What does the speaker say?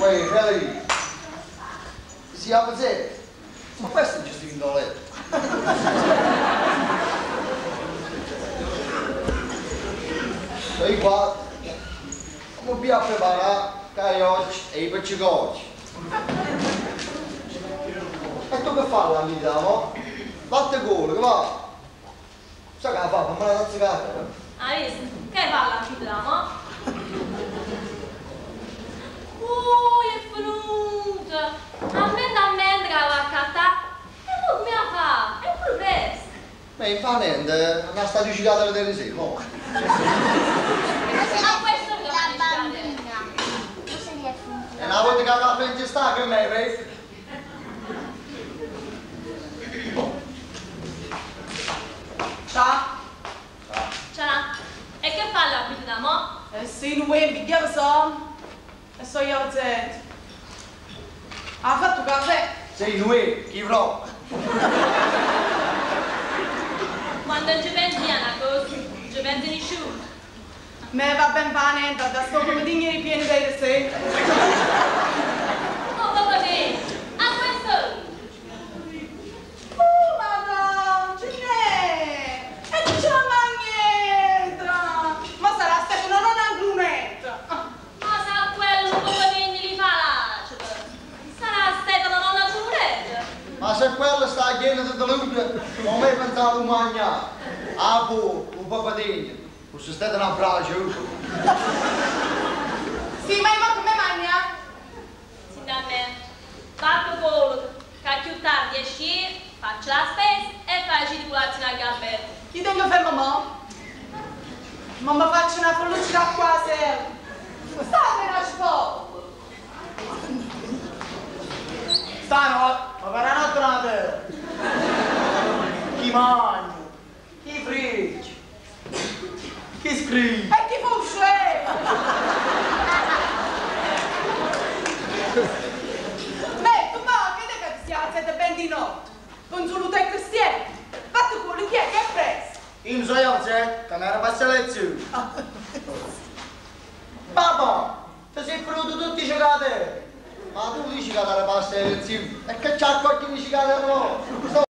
Ehi, si apre sé. Ma questo è giusto in doletto. Sei qua, come vi a preparare che oggi e i peccicoci. E tu che fai la vita, mo? Latte cuore, che va? Sai che la fa, fammi la tazzicata? Hai visto? Che fa la vita, mo? È venuta! Ammenda che la va a cattare. E tu come la fa? È pure presto. Ma in fa niente, non sta riuscita a vedere sei, mo. Questo è La bambina. Cosa gli è E una volta che la frente sta, che me vedi? Ciao. Ciao. E che fa la vita, mo? Sì, lui invidiava sono. E so io a gente. Ha fatto caffè? Sei lui, chi pro? Quando ci pensi a una cosa, ci pensi nessuno. Me va ben bene, da sto come digni ripieni dei sé. Oh, papà, che? A questo! Madonna, ce n'è! E c'è la magneta! Ma sarà Stefano, non ha lunetta! Ma sa quello come vieni li fa l'acida. Sarà stata una nonna giuretta. Ma se quello sta pieno di lune, non mi pensavo mangiare. Ah, boh, un papadino. Questo è stato un abbraccio. Sì, ma io come magna? Sì, da me. Fatto quello che più tardi esci, faccio la spesa e faccio di colazione al gambetto. Chi tengo fermo mo? Ma mi faccio una folluccia qua se... Stai per la scuola! Stai, ma per la notte non te. Chi mangia? Chi frigge? Chi scrive? E chi fusce? Beh, tu ma che te che si alzate ben di notte? Con solo te cristiani? Fate quello che è presto! Io so io, che non era per lezione. Papà, ti sei venuto tutti giocate. Ma tu dici che era per lezione? E che c'ha qualche giocata no?